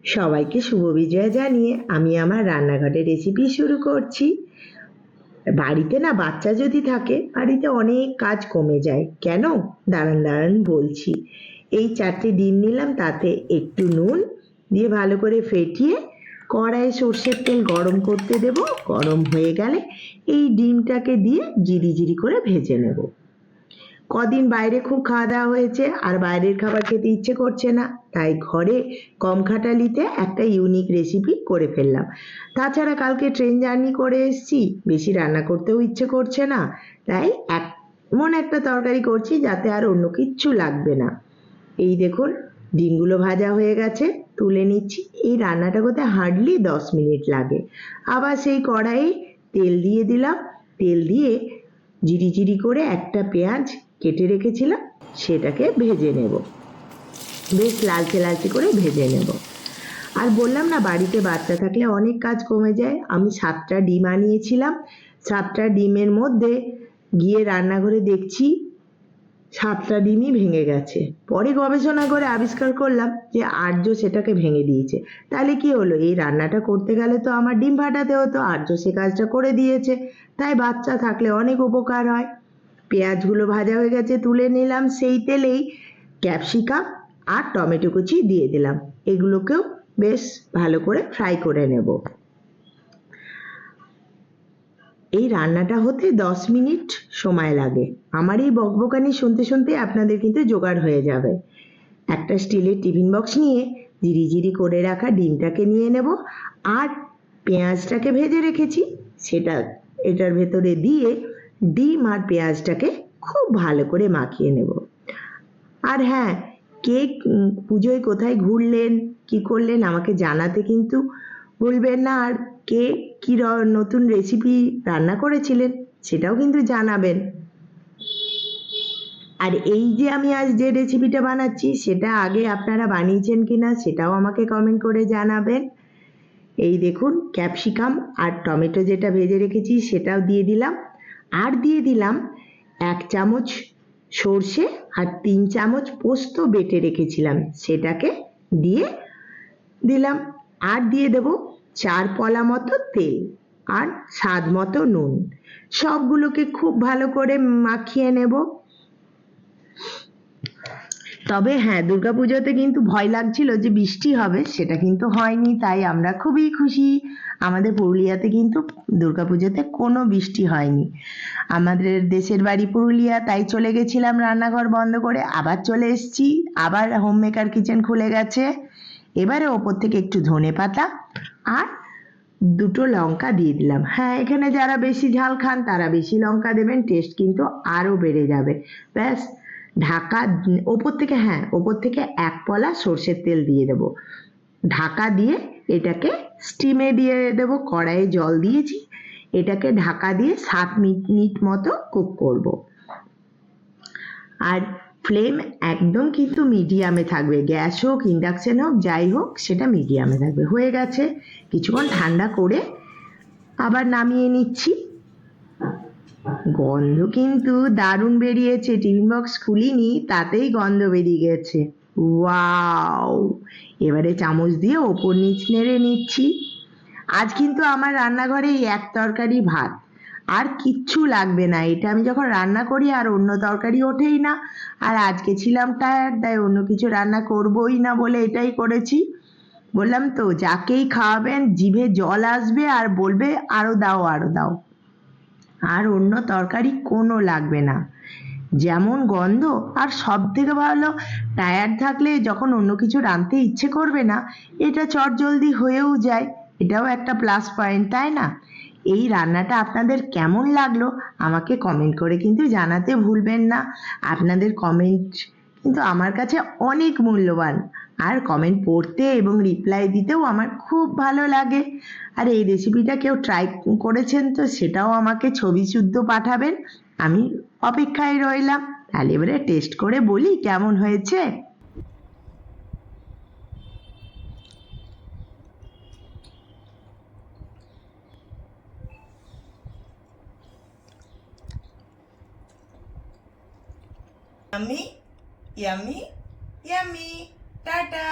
সবাইকে শুভ বিজয়া জানিয়ে আমি আমার রান্নাঘরের রেসিপি শুরু করছি। বাড়িতে না বাচ্চা যদি থাকে বাড়িতে অনেক কাজ কমে যায়। কেন? দাঁড়ান বলছি। এই 4টে ডিম নিলাম, তাতে একটু নুন দিয়ে ভালো করে ফেটিয়ে কড়াইয়ে সর্ষের তেল গরম করতে দেব। গরম হয়ে গেলে এই ডিমটাকে দিয়ে জিরি করে ভেজে নেব। কদিন বাইরে খুব খাওয়া দাওয়া হয়েছে আর বাইরের খাবার খেতে ইচ্ছে করছে না, তাই ঘরে কম খাটালিতে একটা ইউনিক রেসিপি করে ফেললাম। তাছাড়া কালকে ট্রেন জার্নি করে এসেছি, বেশি রান্না করতেও ইচ্ছে করছে না, তাই এমন একটা তরকারি করছি যাতে আর অন্য কিচ্ছু লাগবে না। এই দেখুন, ডিমগুলো ভাজা হয়ে গেছে, তুলে নিচ্ছি। এই রান্নাটা করতে হার্ডলি 10 মিনিট লাগে। আবার সেই কড়াইয়ে তেল দিয়ে দিলাম। তেল দিয়ে জিরি করে একটা পেঁয়াজ কেটে রেখেছিলাম, সেটাকে ভেজে নেব। বেশ লালচে করে ভেজে নেব। আর বললাম না, বাড়িতে বাচ্চা থাকলে অনেক কাজ কমে যায়। আমি 7টা ডিম আনিয়েছিলাম। 7টা ডিমের মধ্যে গিয়ে রান্নাঘরে দেখছি 7টা ডিমই ভেঙে গেছে। পরে গবেষণা করে আবিষ্কার করলাম যে আর্য সেটাকে ভেঙে দিয়েছে। তাহলে কি হলো? এই রান্নাটা করতে গেলে তো আমার ডিম ফাটাতে হতো, আর্য সে কাজটা করে দিয়েছে। তাই বাচ্চা থাকলে অনেক উপকার হয়। পেঁয়াজগুলো ভাজা হয়ে গেছে, তুলে নিলাম। সেই তেলেই ক্যাপসিকাম আর টমেটো কুচি দিয়ে দিলাম। এগুলোকেও বেশ ভালো করে ফ্রাই করে নেব। এই রান্নাটা হতে 10 মিনিট সময় লাগে। আমার এই বকবকানি শুনতে আপনাদের কিন্তু জোগাড় হয়ে যাবে। একটা স্টিলের টিফিন বক্স নিয়ে জিরি করে রাখা ডিমটাকে নিয়ে নেব, আর পেঁয়াজটাকে ভেজে রেখেছি সেটা এটার ভেতরে দিয়ে ডিম আর পেঁয়াজটাকে খুব ভালো করে মাখিয়ে নেব। আর হ্যাঁ, কে পুজোয় কোথায় ঘুরলেন, কি করলেন আমাকে জানাতে কিন্তু ভুলবেন না। আর কে কি নতুন রেসিপি রান্না করেছিলেন সেটাও কিন্তু জানাবেন। আর এই যে আমি আজ যে রেসিপিটা বানাচ্ছি সেটা আগে আপনারা বানিয়েছেন কিনা সেটাও আমাকে কমেন্ট করে জানাবেন। এই দেখুন, ক্যাপসিকাম আর টমেটো যেটা ভেজে রেখেছি সেটাও দিয়ে দিলাম। আর দিয়ে দিলাম 1 চামচ সর্ষে আর 3 চামচ পোস্ত বেটে রেখেছিলাম, সেটাকে দিয়ে দিলাম। আর দিয়ে দেব 4 পলা মতো তেল আর স্বাদ মতো নুন। সবগুলোকে খুব ভালো করে মাখিয়ে নেব। তবে হ্যাঁ, দুর্গাপুজোতে কিন্তু ভয় লাগছিল যে বৃষ্টি হবে, সেটা কিন্তু হয়নি, তাই আমরা খুবই খুশি। আমাদের পুরুলিয়াতে কিন্তু দুর্গাপুজোতে কোনো বৃষ্টি হয়নি। আমাদের দেশের বাড়ি পুরুলিয়া, তাই চলে গেছিলাম রান্নাঘর বন্ধ করে, আবার চলে এসেছি। আবার হোম মেকার কিচেন খুলে গেছে। এবারে ওপর থেকে একটু ধনেপাতা আর 2টো লঙ্কা দিয়ে দিলাম। হ্যাঁ, এখানে যারা বেশি ঝাল খান তারা বেশি লঙ্কা দেবেন, টেস্ট কিন্তু আরও বেড়ে যাবে। ব্যাস, ঢাকা ওপর থেকে, হ্যাঁ ওপর থেকে 1 পলা সর্ষের তেল দিয়ে দেব। ঢাকা দিয়ে এটাকে স্টিমে দিয়ে দেব। কড়াইয়ে জল দিয়েছি, এটাকে ঢাকা দিয়ে 7 মিনিট মতো কুক করব। আর ফ্লেম একদম কিন্তু মিডিয়ামে থাকবে, গ্যাস হোক ইন্ডাকশন হোক যাই হোক সেটা মিডিয়ামে থাকবে। হয়ে গেছে, কিছুক্ষণ ঠান্ডা করে আবার নামিয়ে নিচ্ছি। গন্ধ কিন্তু দারুণ বেরিয়েছে, টিফিন বক্স খুলিনি তাতেই গন্ধ বেরিয়ে গেছে। ওয়াও! এবারে চামচ দিয়ে ওপর নিচ নেড়ে নিচ্ছি। আজ কিন্তু আমার রান্নাঘরে এই এক তরকারি ভাত, আর কিচ্ছু লাগবে না। এটা আমি যখন রান্না করি আর অন্য তরকারি ওঠেই না। আর আজকে ছিলাম টায়ার্ড, তাই অন্য কিছু রান্না করবই না বলে এটাই করেছি। বললাম তো, যাকেই খাওয়াবেন জিভে জল আসবে আর বলবে আরো দাও আরো দাও। আর অন্য তরকারি কোনো লাগবে না, যেমন গন্ধ। আর সব থেকে ভালো, টায়ার্ড থাকলে যখন অন্য কিছু রাঁধতে ইচ্ছে করবে না, এটা চটজলদি হয়েও যায়। এটাও একটা প্লাস পয়েন্ট, তাই না? এই রান্নাটা আপনাদের কেমন লাগলো আমাকে কমেন্ট করে কিন্তু জানাতে ভুলবেন না। আপনাদের কমেন্ট কিন্তু আমার কাছে অনেক মূল্যবান, আর কমেন্ট পড়তে এবং রিপ্লাই দিতেও আমার খুব ভালো লাগে। আর এই রেসিপিটা কেউ ট্রাই করেছেন তো সেটাও আমাকে ছবি শুদ্ধ পাঠাবেন, আমি অপেক্ষায় রইলাম। তাহলে এবারে টেস্ট করে বলি কেমন হয়েছে। Yummy yummy yummy, tata.